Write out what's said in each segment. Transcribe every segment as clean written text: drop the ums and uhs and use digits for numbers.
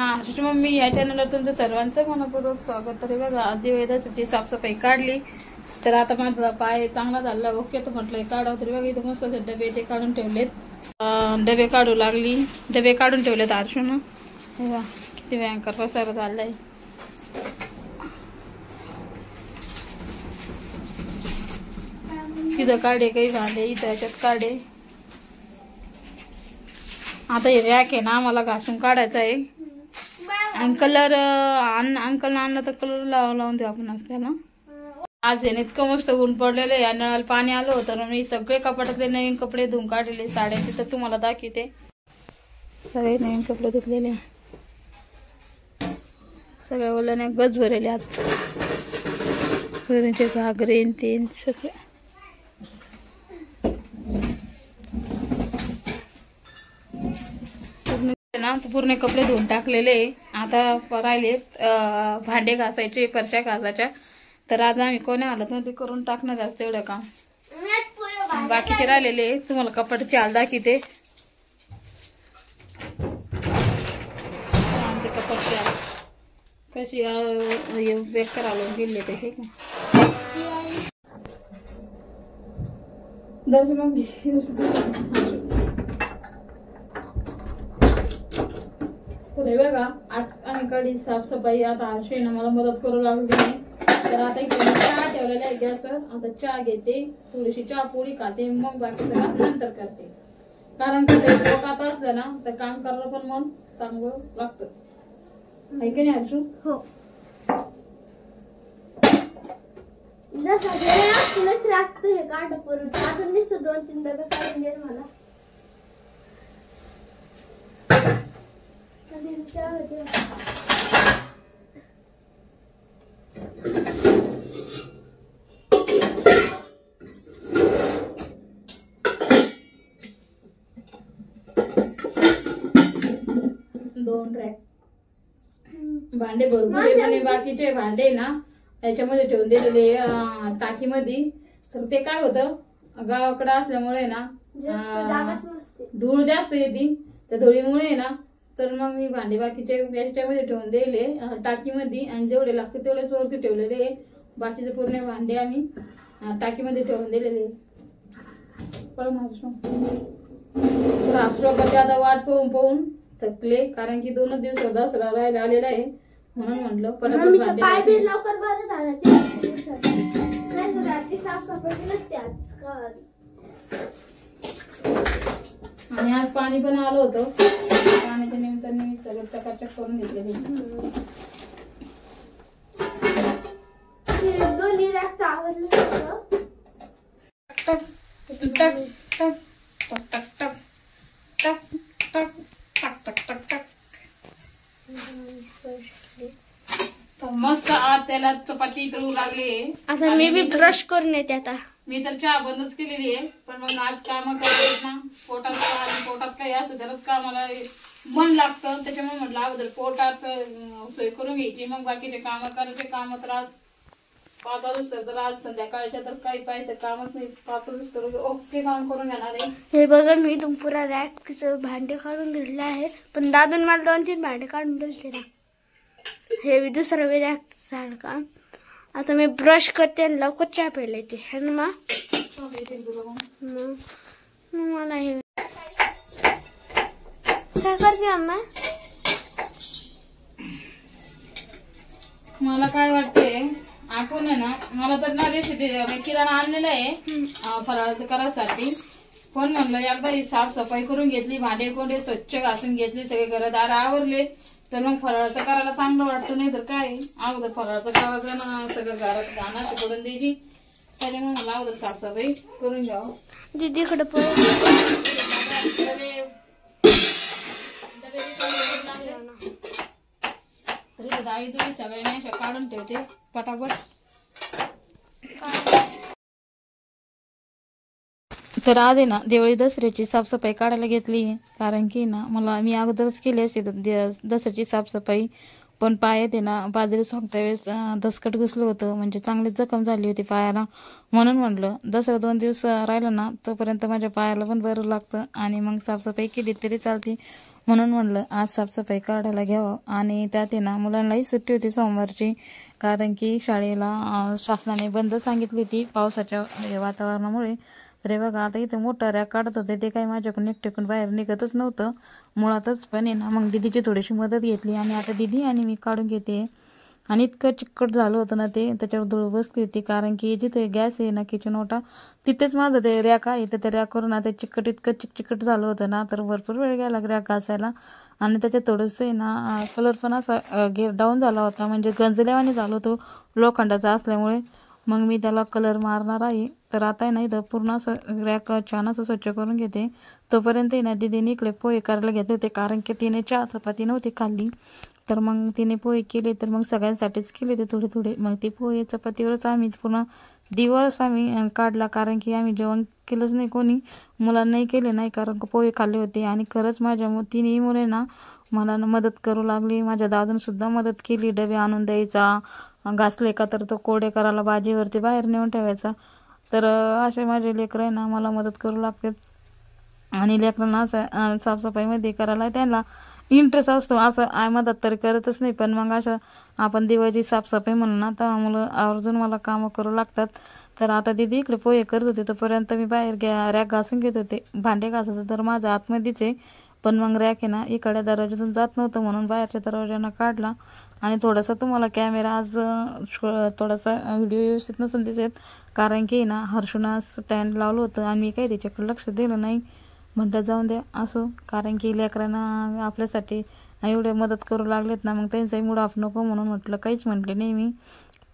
Ashish mummy या चॅनलवर तुमचं सर्वांचं मनपूर्वक स्वागत. तर बघा आधी वेदासाठी साफसफाई काढली तर आता माझा पाय चांगला झाला. ओके तर म्हटलं काढावं. तरी बघा इथं मस्त असे डबे ते काढून ठेवलेत. डबे काढू लागली. डबे काढून ठेवलेत आरशून. हे बघा किती भयंकर पसारा झालाय. तिथं काढे काही भांडे, इथं याच्यात काढे. आता हे रॅक आहे ना मला घासून काढायचं आहे. आणि कलर अंकल आणला तर कलर लावून देऊ आपण आज त्याला. आज आहे इतकं मस्त ऊन पडलेलं आहे. नळाला पाणी आलं होतं तर मी सगळे कपाटातले नवीन कपडे धुवून काढलेले. साड्यांचे तर तुम्हाला दाखवते. सगळे नवीन कपडे धुतलेले. सगळ्या ओल्याने गज भरले आज. घागरे तीन सगळे ना पूर्ण कपडे धुवून टाकलेले. आता राहिलेत भांडे घासायचे, फरशा घासायच्या. तर आज आम्ही कोणी हालत नव्हती करून टाकणार जास्त एवढं काम. बाकीचे राहिलेले तुम्हाला कपाटाची हाल दाखवते. आमचे कपाटची हाल कशी बेकार आलो गेले ते ठीक आहे. बघा आज आम्ही काढली साफसफाई. आता आरशूने मला मदत करू लागली नाही. तर आता इथे चहा ठेवलेला आहे गॅसवर. आता चहा घेते, थोडीशी चहा पोळी खाते, मग बाकीचं काम नंतर करते. कारण की ते पोटात असलं ना तर काम करायला पण मन चांगलं लागतं. आहे की नाही आरशू? हो. जसं राखत हे काढ परत अजून दिसत 2-3 डबे काढून दे मला. दोन रॅक भांडे भरपूर आहे. पण बाकीचे भांडे ना याच्यामध्ये ठेवून दिलेले टाकीमध्ये. तर ते काय होतं गावाकडे असल्यामुळे ना धूळ जास्त येते. त्या धुळीमुळे ना तर मग मी भांडे बाकीचे याच्यामध्ये ठेवून दिले टाकीमध्ये. आणि जेवढे लागते तेवढेच वरती ठेवलेले. बाकीचे पूर्ण भांडे आम्ही टाकीमध्ये ठेवून दिलेले. राष्ट्रपती आता वाट पाहून थकले. कारण की 2 दिवस दसरा राहायला आलेला आहे. म्हणून म्हटलं पटापट भांडे लवकर बरं झालं. साफसफाई नसते आज. आणि आज पाणी पण आलं होतं. पाण्याच्या निमित्ताने मी सगळं टकाटक करून घेतलेले. दोन्ही रॅकचं आवरलं सगळं. टक टक टक टक टक टक टक टक टक टक टक टक. तर मस्त आज त्याला चपाती तळू लागली. आता मी बी ब्रश करून येते. आता मी तर चहा बंदच केलेली आहे. पण मग आज काम करायचं ना पोटात काही असं तरच कामाला मन लागतं. त्याच्यामुळे म्हटलं अगोदर पोटात सोय करून घ्यायची मग बाकीचे काम करायचे. काम तर आज 5 वाजता तर आज संध्याकाळच्या तर काही पाहायचं कामच नाही. 5 वाजता ओके काम करून घेणार आहे. हे बघा मी पुरा रॅकचं भांडे काढून घेतले आहे. पण दादून मला 2-3 भांडे काढून दिले ना. हे दुसरं रॅक झालं का. आता मी ब्रश करते आणि लवकर चहा प्यायला येते है ना. मला हे काय करते अम्मा. मला काय वाटते आपण आहे ना मला तर ना रेसिपी किराणा आणलेला आहे फराळाचं करायसाठी. पण म्हणलं एकदा ही साफसफाई करून घेतली, भांडे कोंडे स्वच्छ घासून घेतली, सगळे घरदार आवरले तर मग फराळाचं करायला चांगलं वाटतं. नाही तर काय अगोदर फराळाचं करायचं ना सगळं घरात घाणाशी पडून द्यायची. त्याच्यामुळे मला अगोदर साफसफाई करून घ्यावं. दीदीकडे आई तुम्ही सगळ्यांनी अशा काढून ठेवते पटापट. तर आज आहे ना दिवाळी दसऱ्याची साफसफाई काढायला घेतली. कारण की ना मी अगोदरच केली असते दसऱ्याची साफसफाई. पण पायात आहे ना बाजरी सोगत्या वेळेस दसकट घुसलं होतं, म्हणजे चांगली जखम झाली होती पायाला. म्हणून म्हटलं दसरा 2 दिवस राहिला ना तोपर्यंत माझ्या पायाला पण बरं लागतं आणि मग साफसफाई केली तरी चालते. म्हणून म्हटलं आज साफसफाई काढायला घ्यावं. आणि त्यात आहे ना मुलांनाही सुट्टी होती सोमवारची, कारण की शाळेला शासनाने बंद सांगितली होती पावसाच्या वातावरणामुळे. तर बघा आता इथे मोठा रॅक काढत होते, ते काही माझ्याकडून एकटेकून बाहेर निघतच नव्हतं मुळातच. पण आहे ना मग दिदीची थोडीशी मदत घेतली आणि आता दिदी आणि मी काढून घेते. आणि इतकं चिकट झालं होतं ना ते, त्याच्यावर धूळ बसली होती, कारण की जिथे गॅस आहे ना किचन ओटा तिथेच माझं ते रॅक आहे. तर त्या रॅकवरून आता चिकट इतकं चिकचिकट झालं होतं ना, तर भरपूर वेळ गेला रॅक घासायला. आणि त्याच्यात थोडंसं आहे ना कलर पण असा डाऊन झाला होता, म्हणजे गंजल्यावानी झालं होतं लोखंडाचा असल्यामुळे. मग मी त्याला कलर मारणार आहे. तर आता आहे ना इथं पूर्ण असं रॅक छान असं स्वच्छ करून घेते. तोपर्यंत आहे ना दीदीने इकडे पोहे करायला घेतले होते, कारण की तिने चहा चपाती नव्हती खाल्ली. तर मग तिने पोहे केले, तर मग सगळ्यांसाठीच केले ते थोडे थोडे. मग ते पोहे चपातीवरच आम्ही पूर्ण दिवस आम्ही काढला, कारण की आम्ही जेवण केलंच नाही कोणी, मुलांनाही केले नाही, कारण पोहे खाल्ले होते. आणि खरंच माझ्या तिन्ही मुले ना मला मदत करू लागली. माझ्या दादूनसुद्धा मदत केली, डबे आणून द्यायचा, घासले का तर तो कोरडे करायला भाजीवरती बाहेर नेऊन ठेवायचा. तर असे माझे लेकरं आहे ना मला मदत करू लागतात. आणि लेकरांना असं साफसफाईमध्ये करायला त्यांना इंटरेस्ट असतो, असं मदत तर करतच नाही. पण मग असं आपण दिवाळीची साफसफाई म्हणून ना तर मुलं आवर्जून मला कामं करू लागतात. तर आता दीदी इकडे पोहे करत होते, तोपर्यंत मी बाहेर रॅक घासून घेत होते. भांडे घासायचं तर माझं आतमध्येच आहे, पण मग रॅक आहे ना इकडे दरवाज्यातून जात नव्हतं, म्हणून बाहेरच्या दरवाज्यानं काढला. आणि थोडासा तुम्हाला कॅमेरा आज थोडासा व्हिडिओ व्यवस्थित नसेल दिसत, कारण की ना हर्षूनं स्टँड लावलं होतं आणि मी काही त्याच्याकडे लक्ष दिलं नाही. म्हटलं जाऊन द्या असो, कारण की लेकरांना आपल्यासाठी एवढे मदत करू लागलेत ना, मग त्यांचाही मूड ऑफ नको म्हणून म्हटलं काहीच म्हटले नाही मी.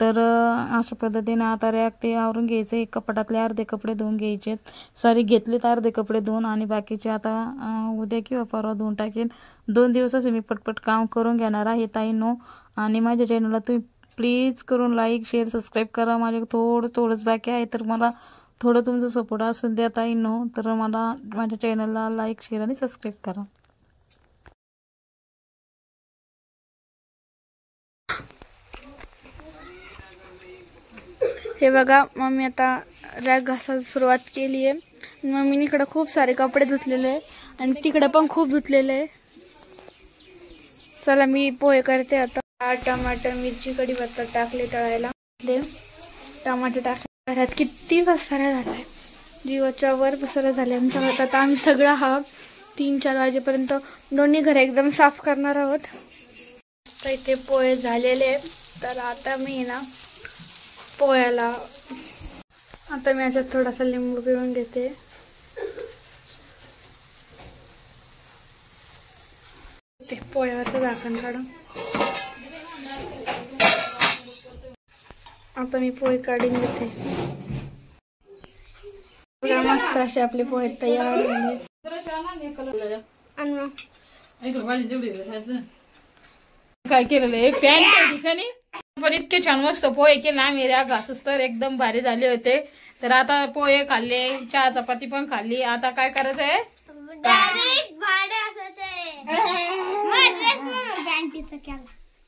तर अशा पद्धतीने आता रॅक ते आवरून घ्यायचं. एक कपाटातले अर्धे कपडे धुवून घ्यायचेत, सॉरी घेतलेत अर्धे कपडे धुवून, आणि बाकीचे आता उद्या किंवा परवा धुवून टाकेल. 2 दिवस असं मी पटपट काम करून घेणार आहे ताईंनो. आणि माझ्या चॅनलला तुम्ही प्लीज करून लाईक शेअर सबस्क्राईब करा. माझे थोडंच बाकी आहे, तर मला थोडं तुमचं सपोर्ट असून द्या ताईंनो. तर मला माझ्या चॅनलला लाईक शेअर आणि सबस्क्राईब करा. हे बघा मम्मी आता रॅक घासायला सुरुवात केली आहे. मम्मीने इकडं खूप सारे कपडे धुतलेले आहे आणि तिकडं पण खूप धुतलेले आहे. चला मी पोहे करते आता. टमाटर मिरची कढीपत्ता टाकले तळायला, टमाटर टाकले. घरात किती पसारा झालाय, जीवाच्या वर पसारा झाला आमच्या घरात. आता आम्ही सगळा हा 3-4 वाजेपर्यंत दोन्ही घर एकदम साफ करणार आहोत. तर इथे पोहे झालेले आहेत. तर आता मी ना पोह्याला आता मी अशात थोडासा लिंबू पिळून घेते. ते पोह्यावरचं झाकण काढून आता मी पोहे काढून घेते. मस्त असे आपले पोहे तयार झाले. काय केलेलं आहे पॅन त्या ठिकाणी, पण इतके छान मस्त पोहे केले आम्ही रॅक घासूस तर एकदम भारी झाले होते. तर आता पोहे खाल्ले, चहा चपाती पण खाल्ली. आता काय करायचं आहे,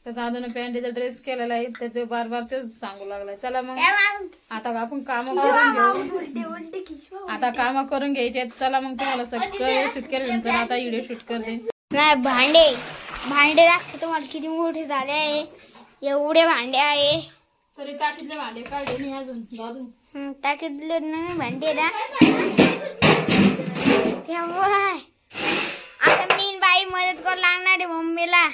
तर दादून पॅन्टीचा ड्रेस केलेला आहे, त्याचे बार बार तेच सांगू लागलाय. चला मग आता आपण काम करून घेऊ. आता काम करून घ्यायचे. चला मग तुम्हाला सगळं व्यवस्थित केल्यानंतर आता व्हिडिओ शूट करते. नाही भांडे दाखवते तुम्हाला किती मोठे झाले आहे. एवढे भांडे आहे. तरी टाकीतले भांडे काढले नाही अजून दादू. टाकीतले नवीन भांडे ना आता मी बाई मदत करू लागणार आहे मम्मीला.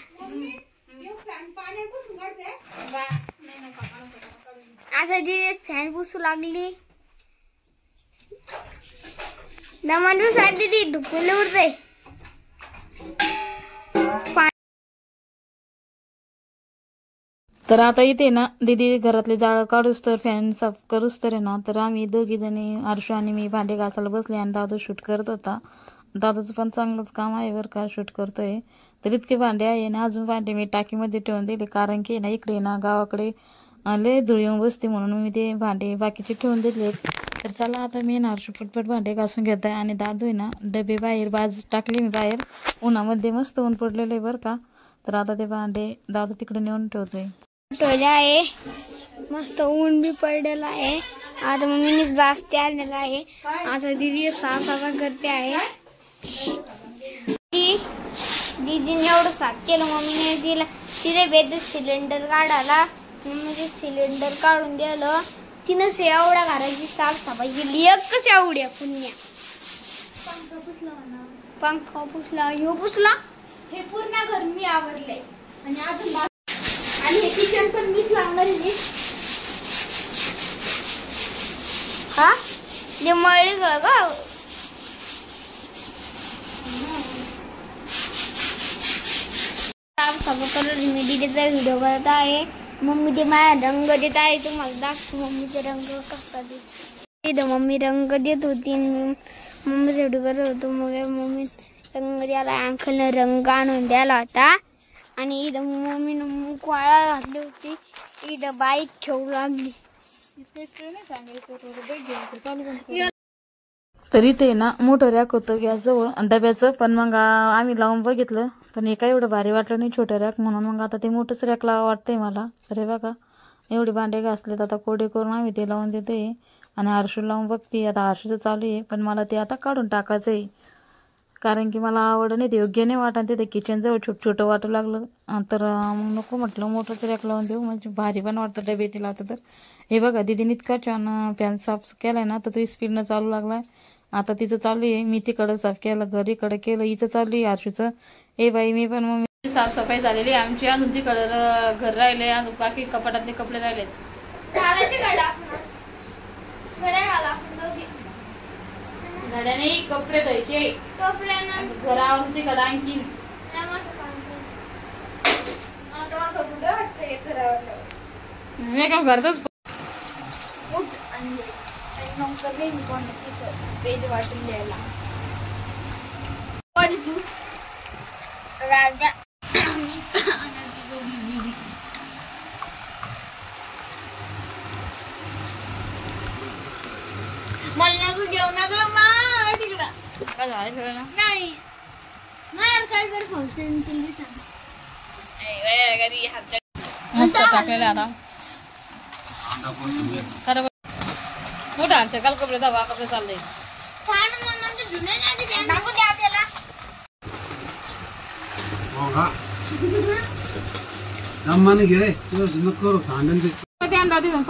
आता जी फॅन पुसू लागली दमन दीदी धुपले उरते. तर आता इथे ना दीदी घरातले जाळं काढूस तर फॅन साफ करूस तर ना, तर आम्ही दोघी जणी हर्षू आणि मी भांडे घासायला बसले आणि दादू शूट करत होता. दादूचं पण चांगलंच काम आहे बरं का, शूट करतोय. तर इतके भांडे आहे ना, अजून भांडे मी टाकीमध्ये ठेवून दिले, कारण की ना इकडे ना गावाकडे लय धूळ येऊन बसते, म्हणून मी ते भांडे बाकीचे ठेवून दिले. तर चला आता मी ना हर्षू पटपट भांडे घासून घेत आहे. आणि दादू आहे ना डबे बाहेर टाकले मी बाहेर उन्हामध्ये, मस्त ऊन पडलेलं आहे बरं का. तर आता ते भांडे दादा तिकडे नेऊन ठेवतोय. ठेवले आहे. मस्त ऊन बी पडलेला आहे. आता मम्मीनेच बास्ते आणलेला आहे. आता दीदी साफसफाई करते आहे. दीदीने एवढं साफ केलं. मम्मीने तिला बेद सिलेंडर काढायला. मम्मीने सिलेंडर काढून दिलं. तिनं एवढ्या घराची साफसफाई केली. एकच एवढ्या पुण्या पंखा पुसला. ह्यो पुसला. हे पूर्ण घर मी आवरले. आणि अजून आणि हे किचन पण मीच लावणार आहे. हा जे मळली ग मी दीदीचा व्हिडिओ करत आहे. मम्मी ते माझ्या रंग देत आहे. तुम्हाला दाखव मम्मीचे रंग कसा देत. मम्मी रंग देत होती. मम्मीचा व्हिडिओ करत होतो. मग मम्मी रंग द्यायला अंकलने रंग आणून द्यायला होता. आणि इथं मम्मीनं मुकवाळा घातली होती. इथं बाईक ठेवू लागली. तरी ते ना मोठं रॅक होतं गॅसजवळ डब्याचं. पण मग आम्ही लावून बघितलं पण हे काय एवढं भारी वाटलं नाही छोटं रॅक म्हणून. मग आता ते मोठंच रॅक लावा वाटतंय मला. अरे बघा एवढे भांडे घासलेत. आता कोडे करून आम्ही ते लावून देते. आणि हर्षू लावून बघते. आता हर्षूचं चालू आहे पण मला ते आता काढून टाकायचं आहे. कारण की मला आवड नाही ते योग्य नाही वाटत. तिथे किचनजवळ छोटं छोटं वाटू लागलं. तर मग नको म्हटलं मोठंच रॅक लावून देऊ. म्हणजे भारी पण वाटतं डबे ते लावतं तर. हे बघा दीदीने इतका छान पॅन साफ केलाय ना तर तो स्पीडनं चालू लागलाय. आता तिचं चालू आहे. मी तिकडं साफ केलं घरीकडं केलं. हिचं चालू आहे हर्षूचं. ए बाई मी पण मग साफसफाई झालेली आमची. अजून तिकडं घर राहिले. अजून बाकी कपाटातले कपडे राहिले. घड्या नाही कपडे धुवायचे. घरावरून तिकडं आणखी मी का घरच पेज वाटून द्यायला. तू राजा मला नको घेऊ नका मा तिकडं काय झालं सगळं ना. नाही मार काय कर फंक्शन केली सांग. मस्त टाकलेलं आता खरं मोठा आणते काल कपडे दवा कपडे चालले. घे नको सांगेल ते आणला तिथून